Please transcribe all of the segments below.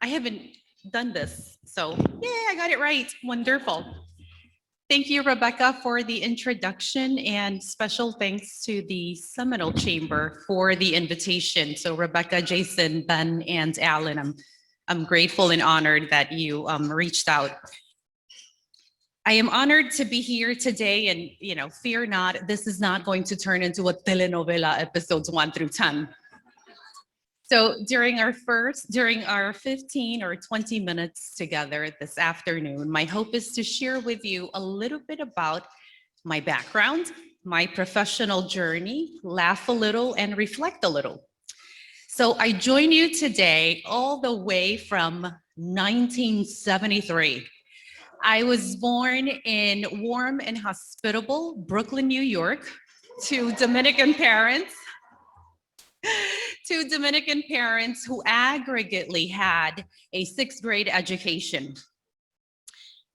I haven't done this, so yay, I got it right. Wonderful. Thank you, Rebecca, for the introduction, and special thanks to the Seminole Chamber for the invitation. So Rebecca, Jason, Ben, and Alan, I'm grateful and honored that you reached out. I am honored to be here today, and fear not, this is not going to turn into a telenovela episodes 1 through 10. So during our 15 or 20 minutes together this afternoon, my hope is to share with you a little bit about my background, my professional journey, laugh a little, and reflect a little. So I join you today all the way from 1973. I was born in warm and hospitable Brooklyn, New York, to Dominican parents who aggregately had a 6th grade education.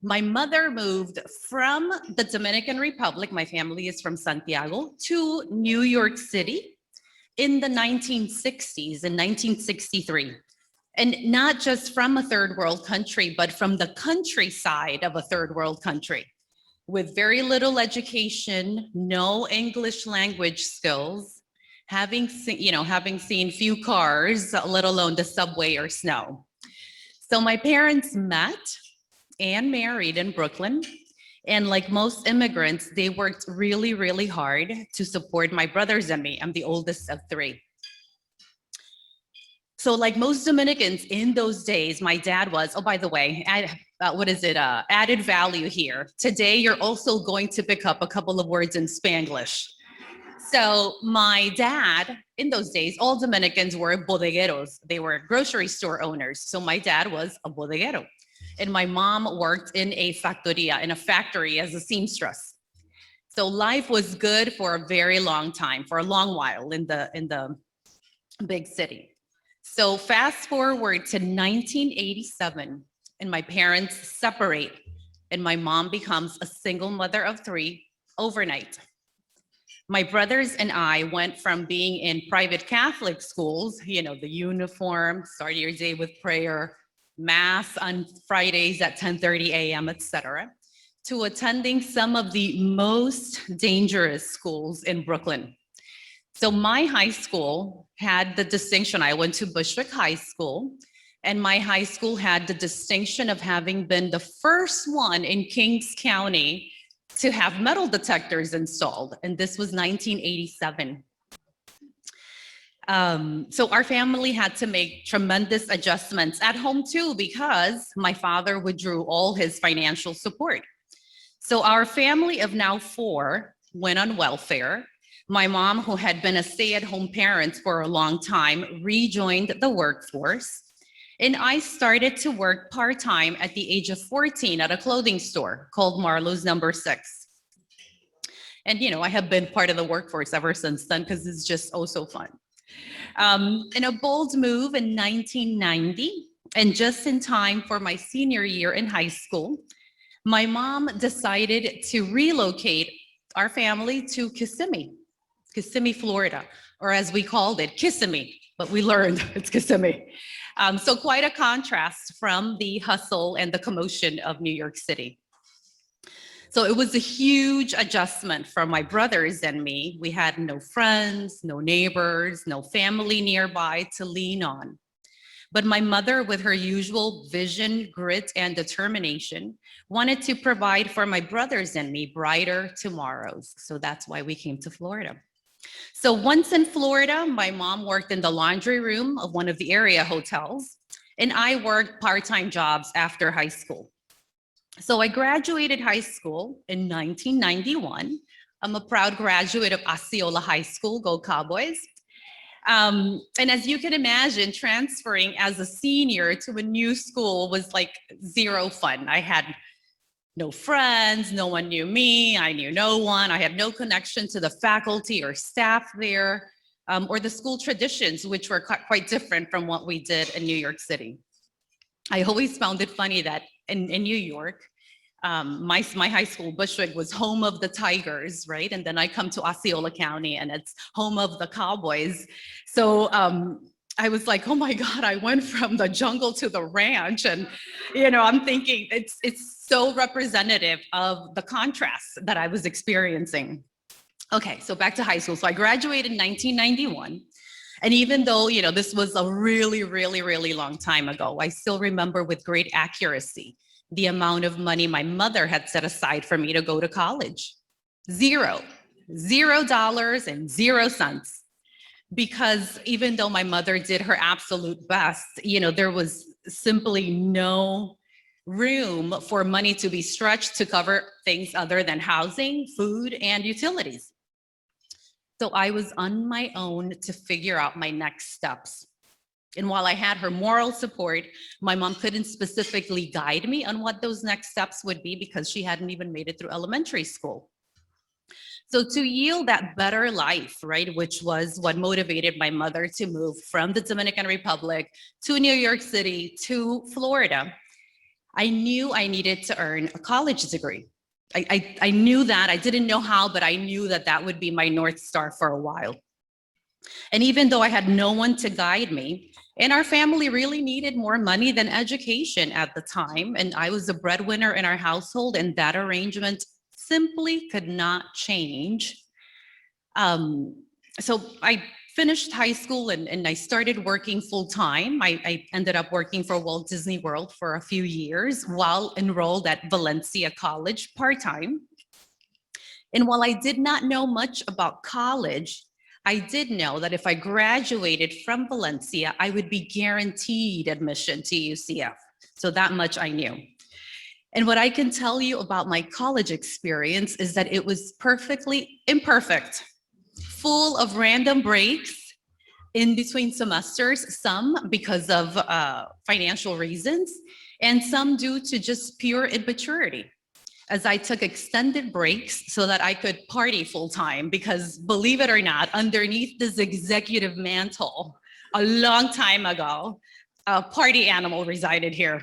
My mother moved from the Dominican Republic, my family is from Santiago, to New York City in the 1960s, in 1963. And not just from a third world country, but from the countryside of a third world country, with very little education, no English language skills, having seen few cars, let alone the subway or snow. So my parents met and married in Brooklyn. And like most immigrants, they worked really, really hard to support my brothers and me. I'm the oldest of 3. So like most Dominicans in those days, my dad was, oh, by the way, added value here. Today, you're also going to pick up a couple of words in Spanglish. So my dad, in those days, all Dominicans were bodegueros. They were grocery store owners. So my dad was a bodeguero. And my mom worked in a factoría, in a factory as a seamstress. So life was good for a very long time, for a long while in the big city. So fast forward to 1987, and my parents separate, and my mom becomes a single mother of 3 overnight. My brothers and I went from being in private Catholic schools, the uniform, start your day with prayer, mass on Fridays at 10:30 a.m., etc., to attending some of the most dangerous schools in Brooklyn. So my high school had the distinction, I went to Bushwick High School, and my high school had the distinction of having been the first one in Kings County to have metal detectors installed, and this was 1987. So our family had to make tremendous adjustments at home too, because my father withdrew all his financial support. So our family of now 4 went on welfare. My mom, who had been a stay-at-home parent for a long time, rejoined the workforce. And I started to work part-time at the age of 14 at a clothing store called Marlowe's Number 6. And I have been part of the workforce ever since then, because it's just oh so fun. In a bold move in 1990, and just in time for my senior year in high school, my mom decided to relocate our family to Kissimmee, Florida, or as we called it, Kissimmee, but we learned it's Kissimmee. So quite a contrast from the hustle and the commotion of New York City. So it was a huge adjustment for my brothers and me. We had no friends, no neighbors, no family nearby to lean on. But my mother, with her usual vision, grit, and determination, wanted to provide for my brothers and me brighter tomorrows. So that's why we came to Florida. So once in Florida, my mom worked in the laundry room of one of the area hotels, and I worked part-time jobs after high school. So I graduated high school in 1991. I'm a proud graduate of Osceola High School, go Cowboys. And as you can imagine, transferring as a senior to a new school was like zero fun. I had no friends, no one knew me, I knew no one, I had no connection to the faculty or staff there, or the school traditions, which were quite different from what we did in New York City. I always found it funny that in New York, my high school, Bushwick, was home of the Tigers, right? And then I come to Osceola County and it's home of the Cowboys. So I was like, oh my God, I went from the jungle to the ranch. And, you know, I'm thinking it's so representative of the contrast that I was experiencing. Okay, so back to high school. So I graduated in 1991. And even though, you know, this was a really, really, really long time ago, I still remember with great accuracy the amount of money my mother had set aside for me to go to college. Zero, $0 and 0 cents. Because even though my mother did her absolute best, you know, there was simply no room for money to be stretched to cover things other than housing, food, and utilities. So I was on my own to figure out my next steps. And while I had her moral support, my mom couldn't specifically guide me on what those next steps would be because she hadn't even made it through elementary school. So to yield that better life, right, which was what motivated my mother to move from the Dominican Republic to New York City to Florida, I knew I needed to earn a college degree. I knew that. I didn't know how, but I knew that that would be my North Star for a while. And even though I had no one to guide me, and our family really needed more money than education at the time, and I was a breadwinner in our household, and that arrangement simply could not change. So I finished high school and I started working full time. I ended up working for Walt Disney World for a few years while enrolled at Valencia College part-time. And while I did not know much about college, I did know that if I graduated from Valencia, I would be guaranteed admission to UCF. So that much I knew. And what I can tell you about my college experience is that it was perfectly imperfect, full of random breaks in between semesters, some because of financial reasons, and some due to just pure immaturity, as I took extended breaks so that I could party full time, because believe it or not, underneath this executive mantle, a long time ago, a party animal resided here.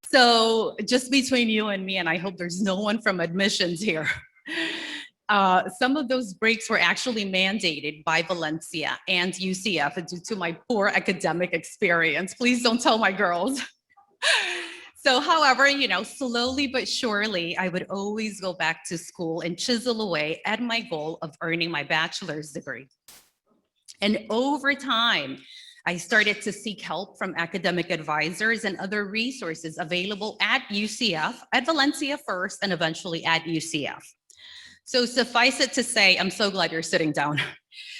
So just between you and me, and I hope there's no one from admissions here, some of those breaks were actually mandated by Valencia and UCF due to my poor academic experience. Please don't tell my girls. So however, you know, slowly but surely, I would always go back to school and chisel away at my goal of earning my bachelor's degree. And over time, I started to seek help from academic advisors and other resources available at UCF, at Valencia first, and eventually at UCF. So suffice it to say, I'm so glad you're sitting down.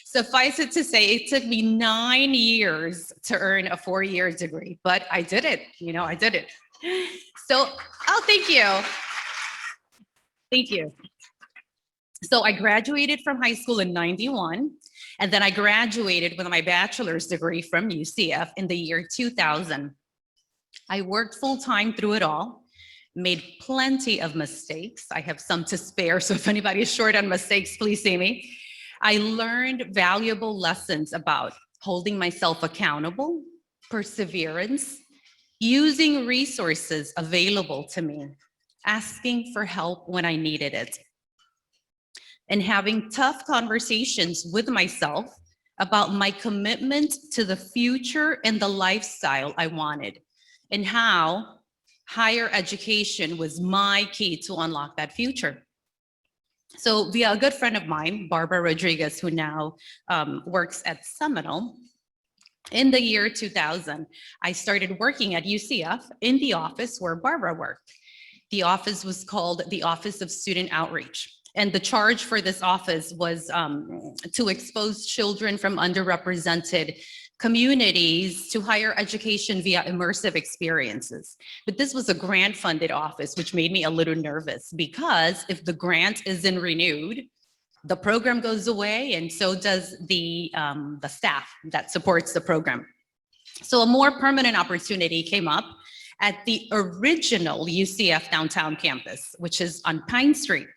Suffice it to say, it took me 9 years to earn a 4-year degree, but I did it, you know, I did it. So, oh, thank you. Thank you. So I graduated from high school in 91, and then I graduated with my bachelor's degree from UCF in the year 2000. I worked full-time through it all, made plenty of mistakes. I have some to spare, so if anybody is short on mistakes, please see me. I learned valuable lessons about holding myself accountable, perseverance, using resources available to me, asking for help when I needed it, and having tough conversations with myself about my commitment to the future and the lifestyle I wanted, and how higher education was my key to unlock that future. So via a good friend of mine, Barbara Rodriguez, who now works at Seminole, in the year 2000, I started working at UCF in the office where Barbara worked. The office was called the Office of Student Outreach. And the charge for this office was to expose children from underrepresented communities to higher education via immersive experiences. But this was a grant-funded office, which made me a little nervous because if the grant isn't renewed, the program goes away, and so does the staff that supports the program. So a more permanent opportunity came up at the original UCF downtown campus, which is on Pine Street.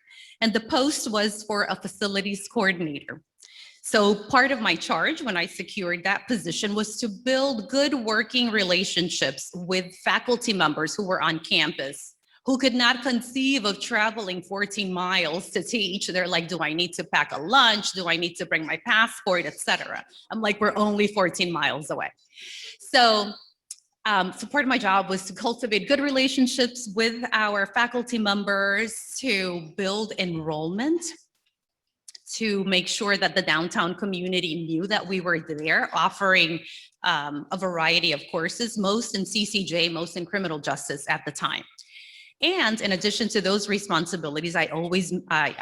And the post was for a facilities coordinator. So part of my charge when I secured that position was to build good working relationships with faculty members who were on campus, who could not conceive of traveling 14 miles to teach. They're like, do I need to pack a lunch? Do I need to bring my passport, etc.? I'm like, we're only 14 miles away. So part of my job was to cultivate good relationships with our faculty members, to build enrollment, to make sure that the downtown community knew that we were there, offering a variety of courses, most in CCJ, most in criminal justice at the time. And in addition to those responsibilities, I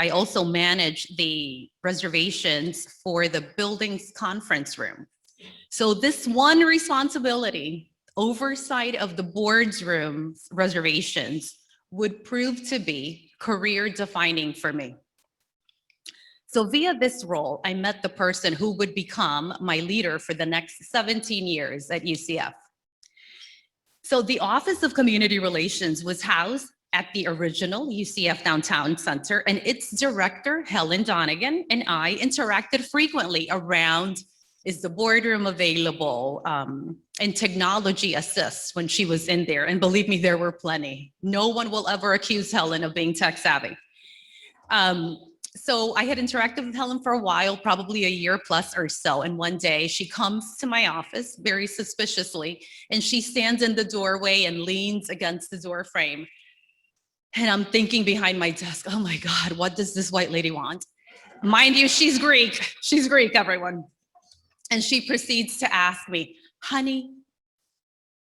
also manage the reservations for the building's conference room. So this one responsibility, oversight of the board's room's reservations, would prove to be career defining for me. So via this role, I met the person who would become my leader for the next 17 years at UCF. So the Office of Community Relations was housed at the original UCF Downtown Center, and its director, Helen Donegan, and I interacted frequently around, is the boardroom available, and technology assists when she was in there. And believe me, there were plenty. No one will ever accuse Helen of being tech savvy. So I had interacted with Helen for a while, probably a year plus or so. And one day she comes to my office very suspiciously, and she stands in the doorway and leans against the door frame. And I'm thinking behind my desk, oh my God, what does this white lady want? Mind you, she's Greek. She's Greek, everyone. And she proceeds to ask me, honey,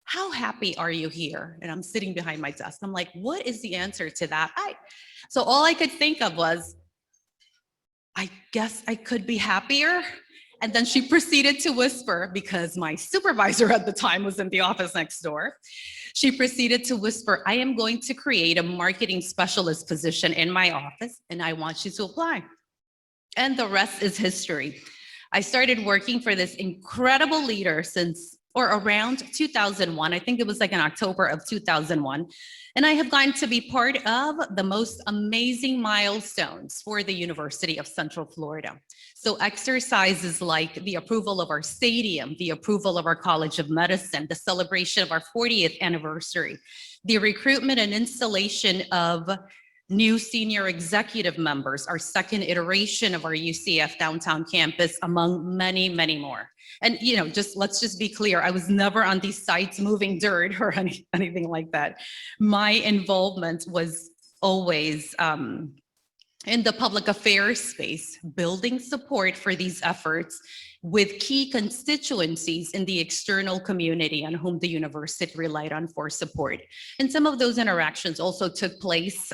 how happy are you here? And I'm sitting behind my desk. I'm like, what is the answer to that? So all I could think of was, I guess I could be happier. And then she proceeded to whisper, because my supervisor at the time was in the office next door. She proceeded to whisper, I am going to create a marketing specialist position in my office, and I want you to apply. And the rest is history. I started working for this incredible leader around 2001. I think it was like in October of 2001. And I have gotten to be part of the most amazing milestones for the University of Central Florida. So exercises like the approval of our stadium, the approval of our College of Medicine, the celebration of our 40th anniversary, the recruitment and installation of new senior executive members, our second iteration of our UCF downtown campus, among many, many more. And let's just be clear, I was never on these sites moving dirt or anything like that. My involvement was always in the public affairs space, building support for these efforts with key constituencies in the external community on whom the university relied on for support. And some of those interactions also took place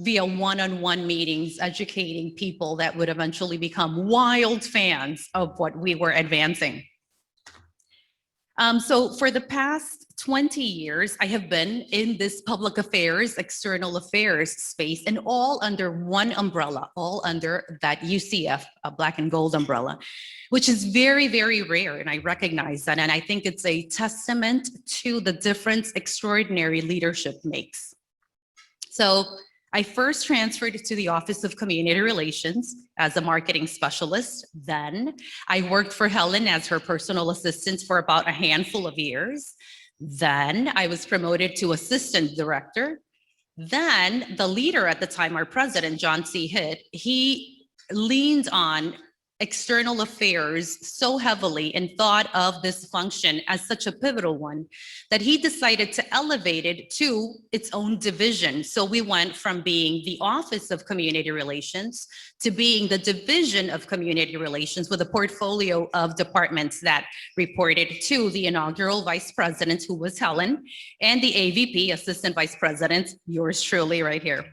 via one-on-one meetings, educating people that would eventually become wild fans of what we were advancing. So for the past 20 years, I have been in this public affairs, external affairs space, and all under one umbrella, all under that UCF black and gold umbrella, which is very, very rare. And I recognize that. And I think it's a testament to the difference extraordinary leadership makes. So I first transferred to the Office of Community Relations as a marketing specialist. Then I worked for Helen as her personal assistant for about a handful of years. Then I was promoted to assistant director. Then the leader at the time, our president, John C. Hitt, he leaned on external affairs so heavily and thought of this function as such a pivotal one that he decided to elevate it to its own division. So we went from being the Office of Community Relations to being the Division of Community Relations, with a portfolio of departments that reported to the inaugural vice president, who was Helen, and the AVP, Assistant Vice President, yours truly right here.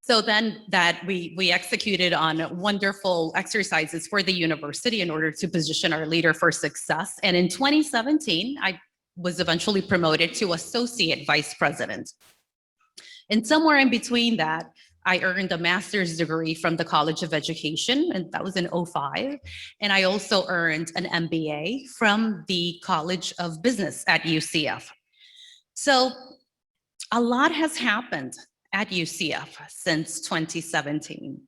So then that we executed on wonderful exercises for the university in order to position our leader for success. And in 2017, I was eventually promoted to associate vice president. And somewhere in between that, I earned a master's degree from the College of Education, and that was in 2005. And I also earned an MBA from the College of Business at UCF. So a lot has happened at UCF since 2017.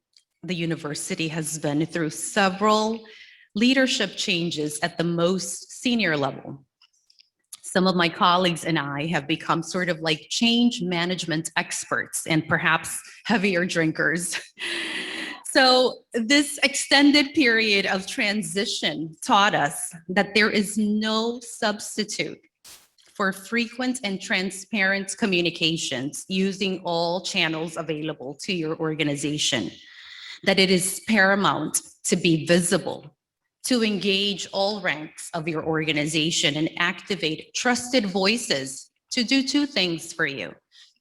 The university has been through several leadership changes at the most senior level. Some of my colleagues and I have become sort of like change management experts and perhaps heavier drinkers. So this extended period of transition taught us that there is no substitute for frequent and transparent communications using all channels available to your organization, that it is paramount to be visible, to engage all ranks of your organization and activate trusted voices to do two things for you: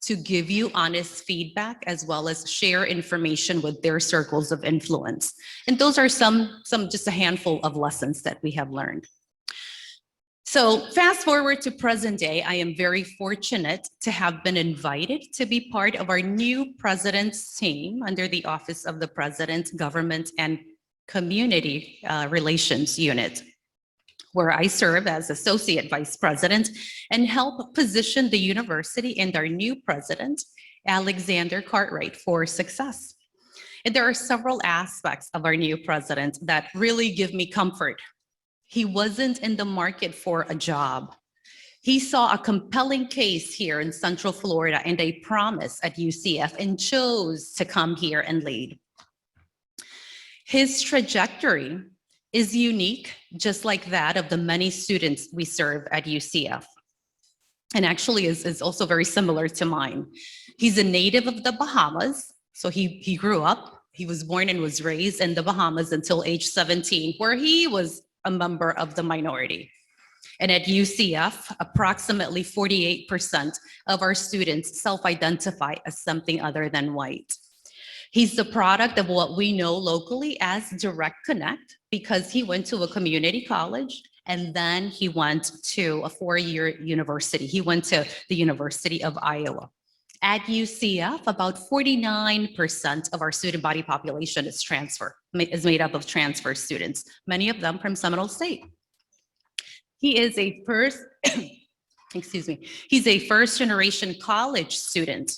to give you honest feedback as well as share information with their circles of influence. And those are some just a handful of lessons that we have learned. So fast forward to present day, I am very fortunate to have been invited to be part of our new president's team under the Office of the President, Government and Community Relations Unit, where I serve as Associate Vice President and help position the university and our new president, Alexander Cartwright, for success. And there are several aspects of our new president that really give me comfort. He wasn't in the market for a job. He saw a compelling case here in Central Florida and a promise at UCF and chose to come here and lead. His trajectory is unique, just like that of the many students we serve at UCF. And actually is also very similar to mine. He's a native of the Bahamas. So he grew up, he was born and was raised in the Bahamas until age 17, where he was a member of the minority. And at UCF, approximately 48% of our students self-identify as something other than white. He's the product of what we know locally as Direct Connect, because he went to a community college and then he went to a four-year university. He went to the University of Iowa. At UCF, about 49% of our student body population is made up of transfer students, many of them from Seminole State. He is a he's a first generation college student,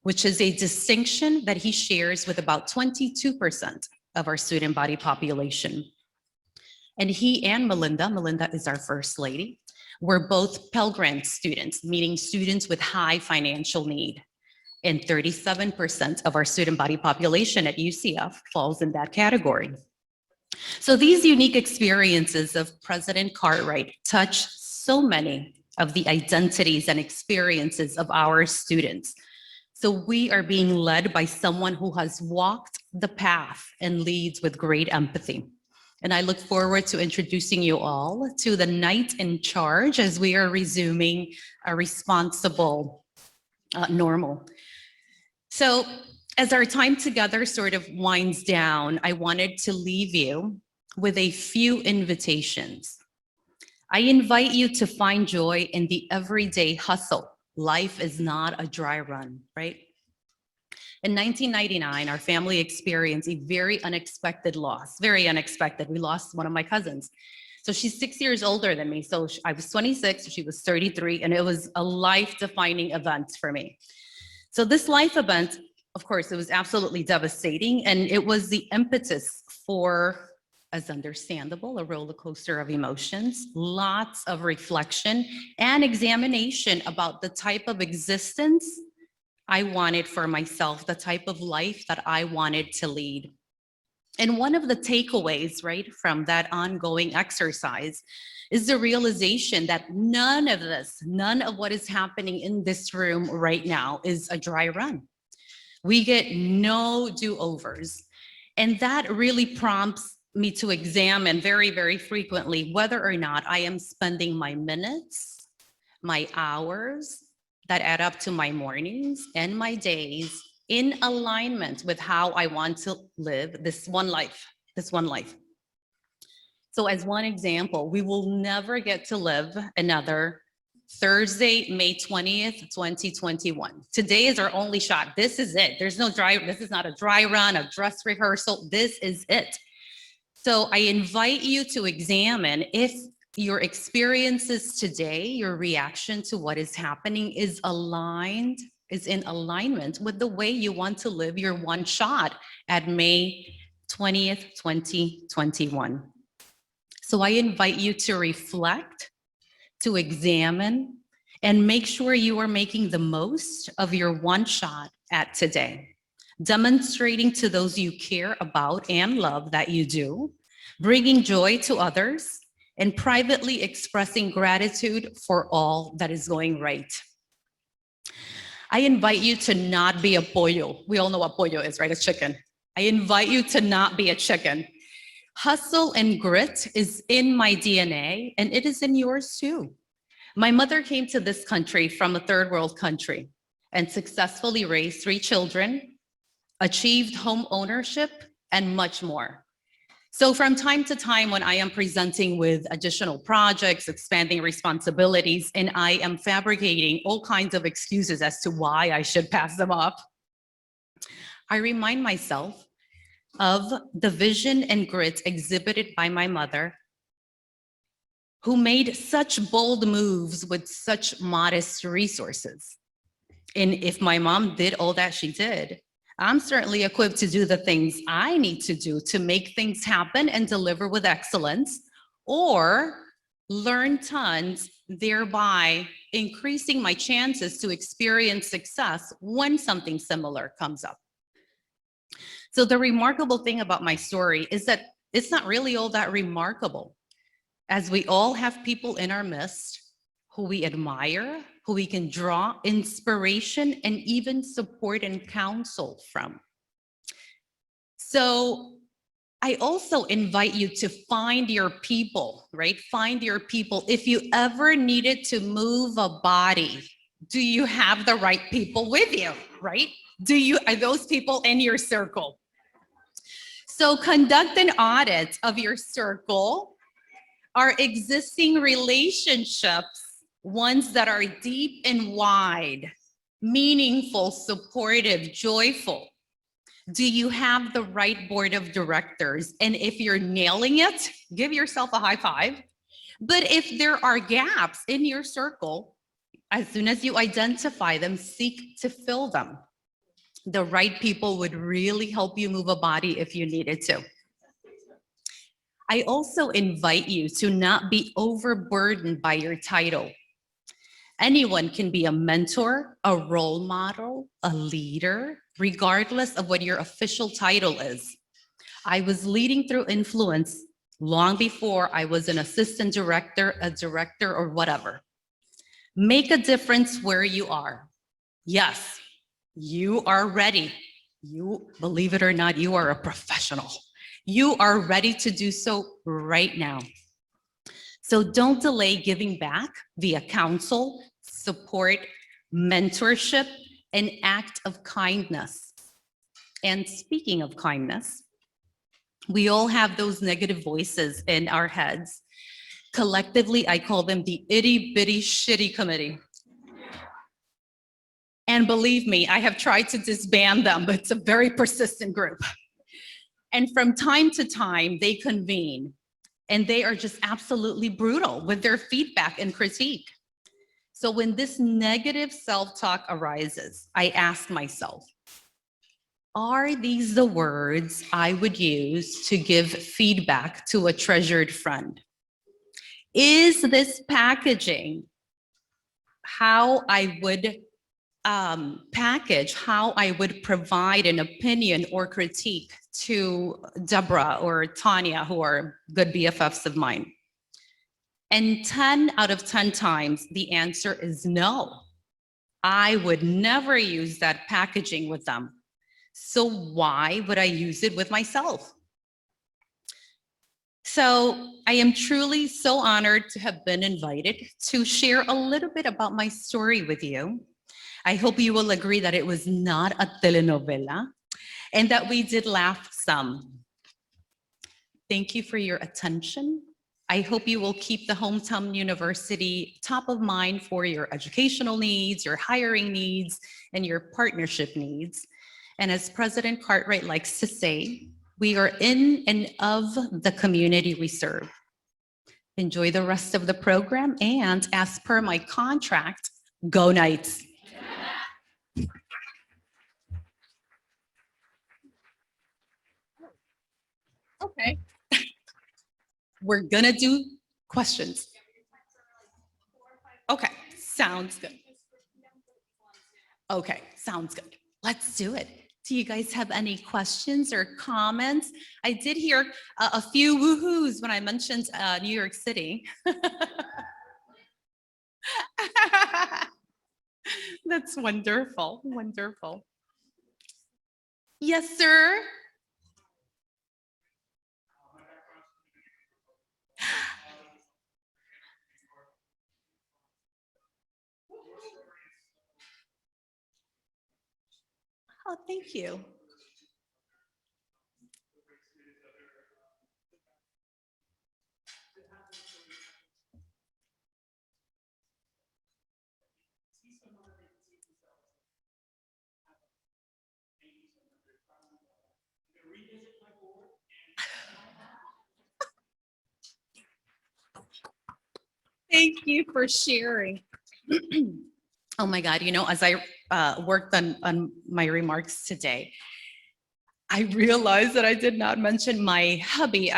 which is a distinction that he shares with about 22% of our student body population. And he and Melinda is our first lady, were both Pell Grant students, meaning students with high financial need. And 37% of our student body population at UCF falls in that category. So these unique experiences of President Cartwright touch so many of the identities and experiences of our students. So we are being led by someone who has walked the path and leads with great empathy. And I look forward to introducing you all to the knight in charge as we are resuming a responsible normal. So as our time together sort of winds down, I wanted to leave you with a few invitations. I invite you to find joy in the everyday hustle. Life is not a dry run, right? In 1999, our family experienced a very unexpected loss, very unexpected. We lost one of my cousins. So she's 6 years older than me. So I was 26, she was 33, and it was a life-defining event for me. So this life event, of course, it was absolutely devastating, and it was the impetus for, as understandable, a roller coaster of emotions, lots of reflection and examination about the type of existence I wanted for myself, the type of life that I wanted to lead. And one of the takeaways, right, from that ongoing exercise is the realization that none of what is happening in this room right now is a dry run. We get no do-overs. And that really prompts me to examine very, very frequently whether or not I am spending my minutes, my hours, that add up to my mornings and my days in alignment with how I want to live this one life. So as one example, we will never get to live another Thursday, May 20th, 2021. Today is our only shot. This is it. This is not a dry run, a dress rehearsal. This is it. So I invite you to examine if your experiences today, your reaction to what is happening is in alignment with the way you want to live your one shot at May 20th, 2021. So I invite you to reflect to examine and make sure you are making the most of your one shot at today, demonstrating to those you care about and love that you do, bringing joy to others, and privately expressing gratitude for all that is going right. I invite you to not be a pollo. We all know what pollo is, right? A chicken. I invite you to not be a chicken. Hustle and grit is in my DNA, and it is in yours too. My mother came to this country from a third world country and successfully raised 3 children, achieved home ownership, and much more. So from time to time, when I am presenting with additional projects, expanding responsibilities, and I am fabricating all kinds of excuses as to why I should pass them up, I remind myself of the vision and grit exhibited by my mother, who made such bold moves with such modest resources. And if my mom did all that she did, I'm certainly equipped to do the things I need to do to make things happen and deliver with excellence, or learn tons, thereby increasing my chances to experience success when something similar comes up. So the remarkable thing about my story is that it's not really all that remarkable, as we all have people in our midst who we admire, who we can draw inspiration and even support and counsel from. So I also invite you to find your people, right? Find your people. If you ever needed to move a body, do you have the right people with you, right? Are those people in your circle? So conduct an audit of your circle, our existing relationships, ones that are deep and wide, meaningful, supportive, joyful. Do you have the right board of directors? And if you're nailing it, give yourself a high five. But if there are gaps in your circle, as soon as you identify them, seek to fill them. The right people would really help you move a body if you needed to. I also invite you to not be overburdened by your title. Anyone can be a mentor, a role model, a leader, regardless of what your official title is. I was leading through influence long before I was an assistant director, a director, or whatever. Make a difference where you are. Yes, you are ready. You, believe it or not, you are a professional. You are ready to do so right now. So don't delay giving back via counsel, support, mentorship, and act of kindness. And speaking of kindness, we all have those negative voices in our heads. Collectively, I call them the itty bitty shitty committee. And believe me, I have tried to disband them, but it's a very persistent group. And from time to time, they convene, and they are just absolutely brutal with their feedback and critique. So when this negative self-talk arises, I ask myself, are these the words I would use to give feedback to a treasured friend? Is this packaging how I would package, how I would provide an opinion or critique to Deborah or Tanya, who are good BFFs of mine? And 10 out of 10 times, the answer is no. I would never use that packaging with them. So why would I use it with myself? So I am truly so honored to have been invited to share a little bit about my story with you. I hope you will agree that it was not a telenovela and that we did laugh some. Thank you for your attention. I hope you will keep the hometown university top of mind for your educational needs, your hiring needs, and your partnership needs. And as President Cartwright likes to say, we are in and of the community we serve. Enjoy the rest of the program, and as per my contract, go Knights. Okay. We're gonna do questions. Okay, sounds good. Okay, sounds good. Let's do it. Do you guys have any questions or comments? I did hear a few woohoos when I mentioned New York City. That's wonderful, wonderful. Yes, sir. Oh, thank you. Thank you for sharing. Oh my God, as I worked on my remarks today, I realized that I did not mention my hubby. So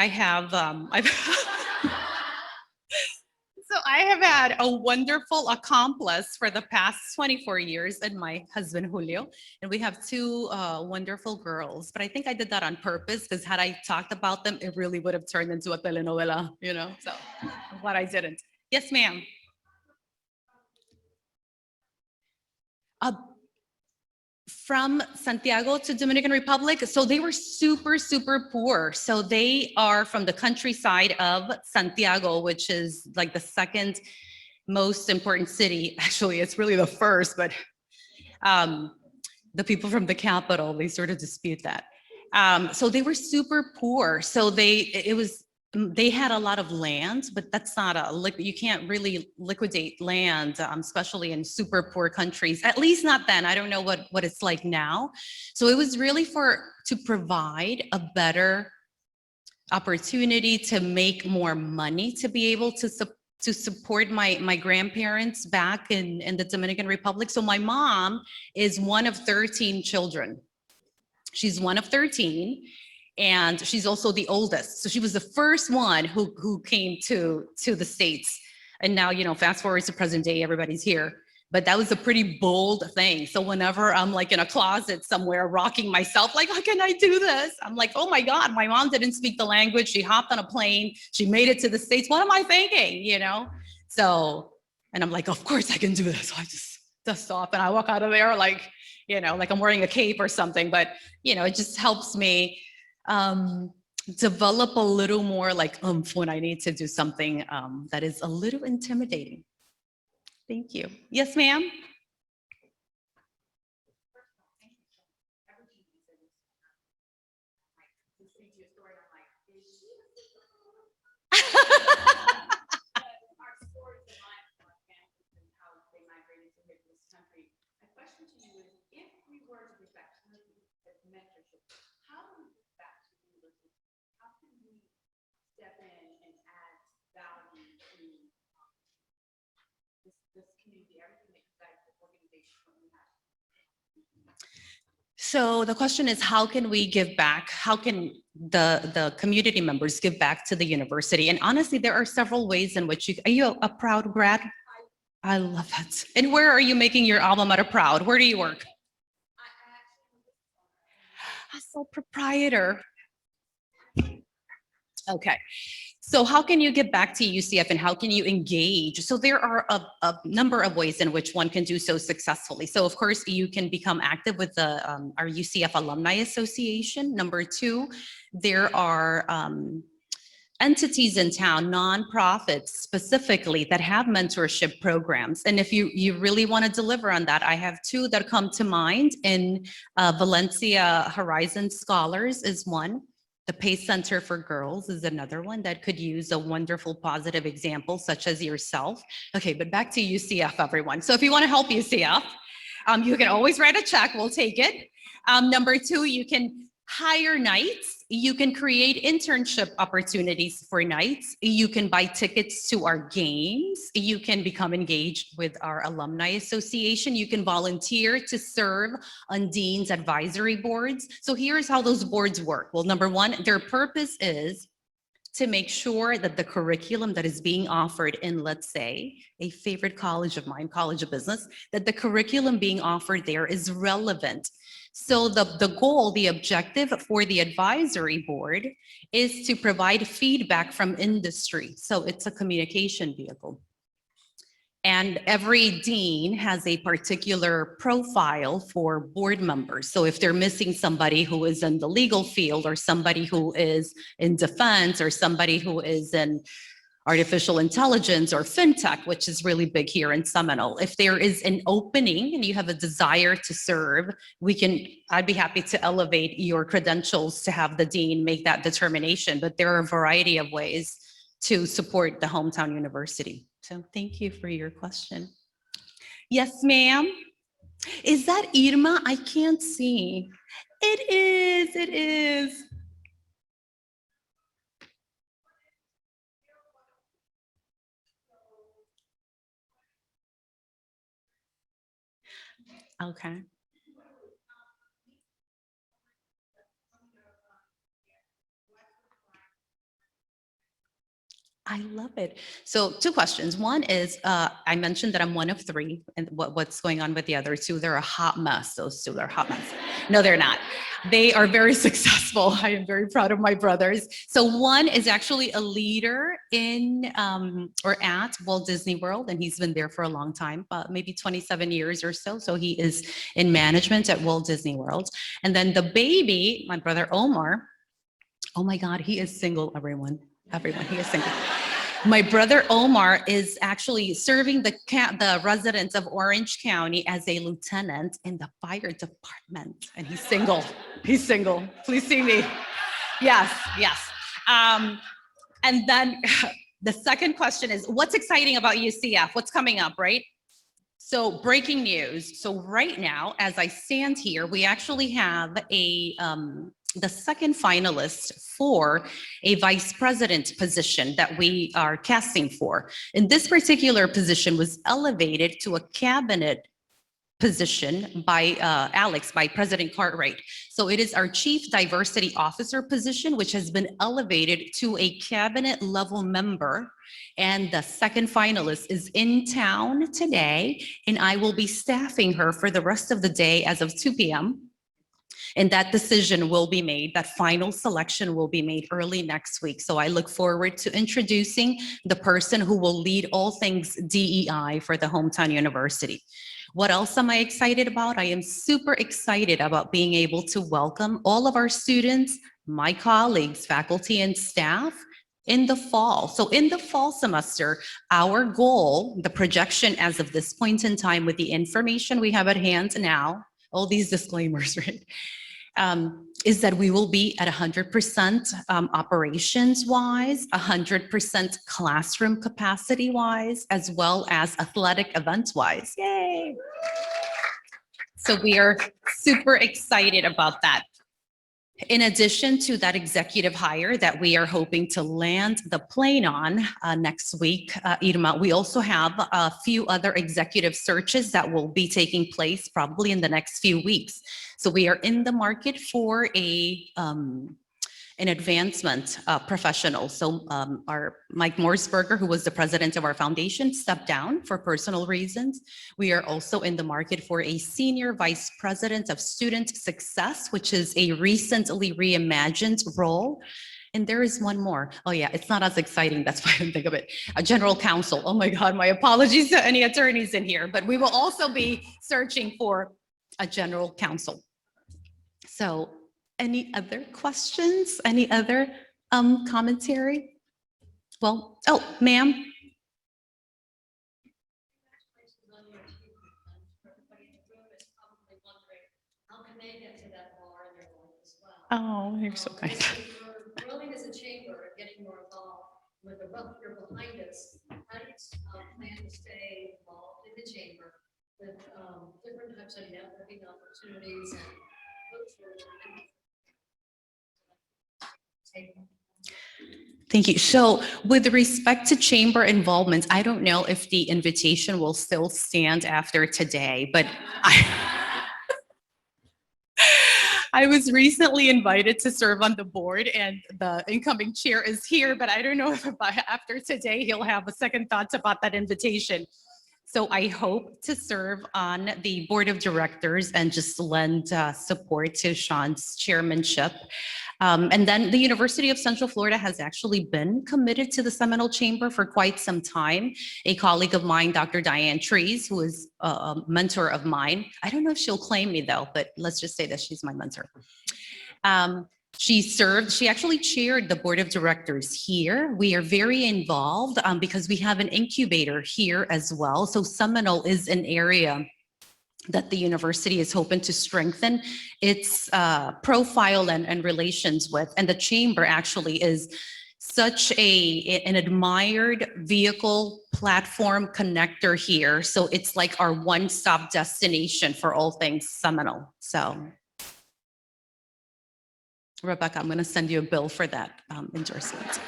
I have had a wonderful accomplice for the past 24 years, and my husband Julio, and we have two wonderful girls. But I think I did that on purpose because had I talked about them, it really would have turned into a telenovela, So I'm glad I didn't. Yes, ma'am. Uh, from Santiago to Dominican Republic. So they were super, super poor. So they are from the countryside of Santiago, which is like the second most important city. Actually, it's really the first, but the people from the capital, they sort of dispute that. So they were super poor. So they had a lot of land, but that's not you can't really liquidate land, especially in super poor countries, at least not then. I don't know what it's like now. So it was really to provide a better opportunity to make more money, to be able to support my grandparents back in the Dominican Republic. So my mom is one of 13 children. She's one of 13. And she's also the oldest. So she was the first one who came to the States. And now, fast forward to present day, everybody's here. But that was a pretty bold thing. So whenever I'm like in a closet somewhere rocking myself, like, how can I do this? I'm like, oh my God, my mom didn't speak the language. She hopped on a plane. She made it to the States. What am I thinking, So, and I'm like, of course I can do this. So I just dust off and I walk out of there like, like I'm wearing a cape or something. But, it just helps me develop a little more like when I need to do something that is a little intimidating. Thank you. Yes, ma'am. So the question is, how can we give back? How can the community members give back to the university? And honestly, there are several ways in which are you a proud grad? I love that. And where are you making your alma mater proud? Where do you work? A sole proprietor. Okay. So how can you get back to UCF and how can you engage? So there are a number of ways in which one can do so successfully. So of course, you can become active with our UCF Alumni Association. Number two, there are entities in town, nonprofits specifically, that have mentorship programs. And if you really want to deliver on that, I have two that come to mind. In Valencia, Horizon Scholars is one. The PACE Center for Girls is another one that could use a wonderful positive example, such as yourself. Okay, but back to UCF, everyone. So if you want to help UCF, you can always write a check, we'll take it. Number two, you can hire nights. You can create internship opportunities for nights. You can buy tickets to our games. You can become engaged with our alumni association. You can volunteer to serve on dean's advisory boards. So here's how those boards work. Well, number one, their purpose is to make sure that the curriculum that is being offered in, let's say, a favorite college of mine, College of Business, that the curriculum being offered there is relevant. So the goal, the objective for the advisory board is to provide feedback from industry. So it's a communication vehicle. And every dean has a particular profile for board members. So if they're missing somebody who is in the legal field, or somebody who is in defense, or somebody who is in artificial intelligence or fintech, which is really big here in Seminole, if there is an opening and you have a desire to serve, I'd be happy to elevate your credentials to have the dean make that determination. But there are a variety of ways to support the hometown university. So thank you for your question. Yes, ma'am. Is that Irma? I can't see. It is, it is. Okay. I love it. So two questions. One is, I mentioned that I'm one of three, and what's going on with the other two? They're a hot mess. Those two, they're a hot mess. No, they're not. They are very successful. I am very proud of my brothers. So one is actually a leader in or at Walt Disney World, and he's been there for a long time, maybe 27 years or so. So he is in management at Walt Disney World. And then the baby, my brother Omar, oh my God, he is single, everyone, he is single. My brother Omar is actually serving the residents of Orange County as a lieutenant in the fire department, and he's single. He's single. Please see me. Yes, yes. And then the second question is, what's exciting about UCF? What's coming up, right? So breaking news. So right now, as I stand here, we actually have the second finalist for a vice president position that we are casting for. And this particular position was elevated to a cabinet position by Alex, by President Cartwright. So it is our Chief Diversity Officer position, which has been elevated to a cabinet level member. And the second finalist is in town today, and I will be staffing her for the rest of the day as of 2 p.m. And that decision will be made, that final selection will be made early next week. So I look forward to introducing the person who will lead all things DEI for the hometown university. What else am I excited about? I am super excited about being able to welcome all of our students, my colleagues, faculty, and staff in the fall. So in the fall semester, our goal, the projection as of this point in time with the information we have at hand now, all these disclaimers, right? Is that we will be at 100% operations-wise, 100% classroom capacity-wise, as well as athletic events-wise. Yay! So we are super excited about that. In addition to that executive hire that we are hoping to land the plane on next week, Irma, we also have a few other executive searches that will be taking place probably in the next few weeks. So we are in the market for an advancement professional. So our Mike Morsberger, who was the president of our foundation, stepped down for personal reasons. We are also in the market for a senior vice president of student success, which is a recently reimagined role. And there is one more. Oh yeah, it's not as exciting. That's why I didn't think of it. A general counsel. Oh my God, my apologies to any attorneys in here, but we will also be searching for a general counsel. So any other questions? Any other commentary? Well, oh, ma'am. Oh, you're so kind. We're growing as a chamber, getting more involved with the rupture behind us. How do you plan to stay involved in the chamber with different types of networking opportunities and Thank you. So with respect to chamber involvement, I don't know if the invitation will still stand after today, but I was recently invited to serve on the board, and the incoming chair is here, but I don't know if after today he'll have a second thoughts about that invitation. So I hope to serve on the board of directors and just lend support to Sean's chairmanship. And then the University of Central Florida has actually been committed to the Seminole Chamber for quite some time. A colleague of mine, Dr. Diane Trees, who is a mentor of mine. I don't know if she'll claim me though, but let's just say that she's my mentor. She actually chaired the board of directors here. We are very involved because we have an incubator here as well. So Seminole is an area that the university is hoping to strengthen its profile and relations with. And the chamber actually is such an admired vehicle platform connector here. So it's like our one-stop destination for all things Seminole. So Rebecca, I'm going to send you a bill for that endorsement.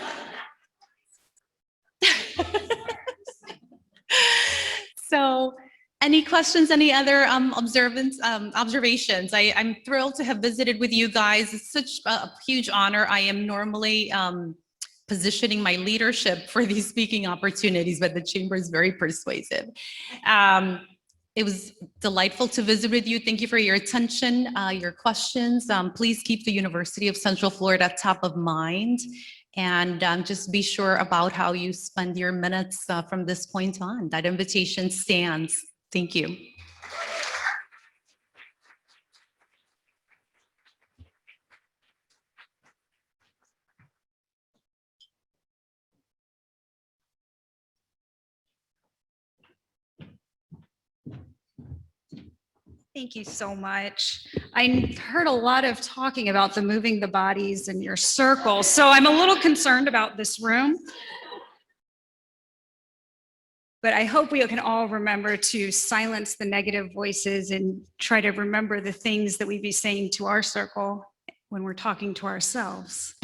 So any questions, any other observations? I'm thrilled to have visited with you guys. It's such a huge honor. I am normally positioning my leadership for these speaking opportunities, but the chamber is very persuasive. It was delightful to visit with you. Thank you for your attention, your questions. Please keep the University of Central Florida top of mind, and just be sure about how you spend your minutes from this point on. That invitation stands. Thank you. Thank you so much. I heard a lot of talking about the moving the bodies in your circle, so I'm a little concerned about this room. But I hope we can all remember to silence the negative voices and try to remember the things that we be saying to our circle when we're talking to ourselves.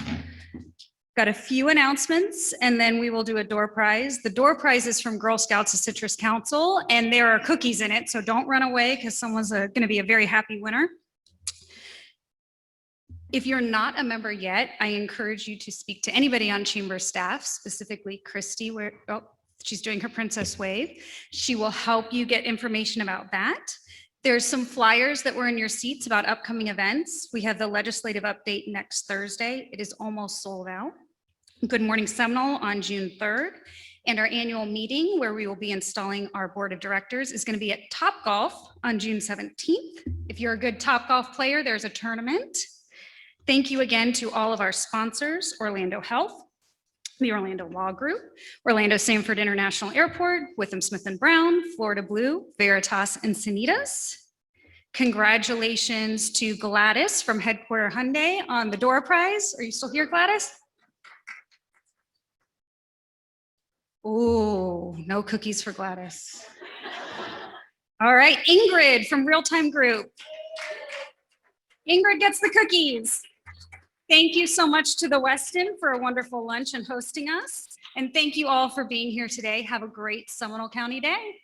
Got a few announcements, and then we will do a door prize. The door prize is from Girl Scouts of Citrus Council, and there are cookies in it, so don't run away because someone's going to be a very happy winner. If you're not a member yet, I encourage you to speak to anybody on chamber staff, specifically Christy, she's doing her princess wave. She will help you get information about that. There's some flyers that were in your seats about upcoming events. We have the legislative update next Thursday. It is almost sold out. Good Morning Seminole on June 3rd. And our annual meeting where we will be installing our board of directors is going to be at Topgolf on June 17th. If you're a good Topgolf player, there's a tournament. Thank you again to all of our sponsors, Orlando Health, the Orlando Law Group, Orlando Sanford International Airport, Witham Smith & Brown, Florida Blue, Veritas, and Sanitas. Congratulations to Gladys from Headquarter Hyundai on the door prize. Are you still here, Gladys? Oh, no cookies for Gladys. All right, Ingrid from Real Time Group. Ingrid gets the cookies. Thank you so much to the Westin for a wonderful lunch and hosting us. And thank you all for being here today. Have a great Seminole County day.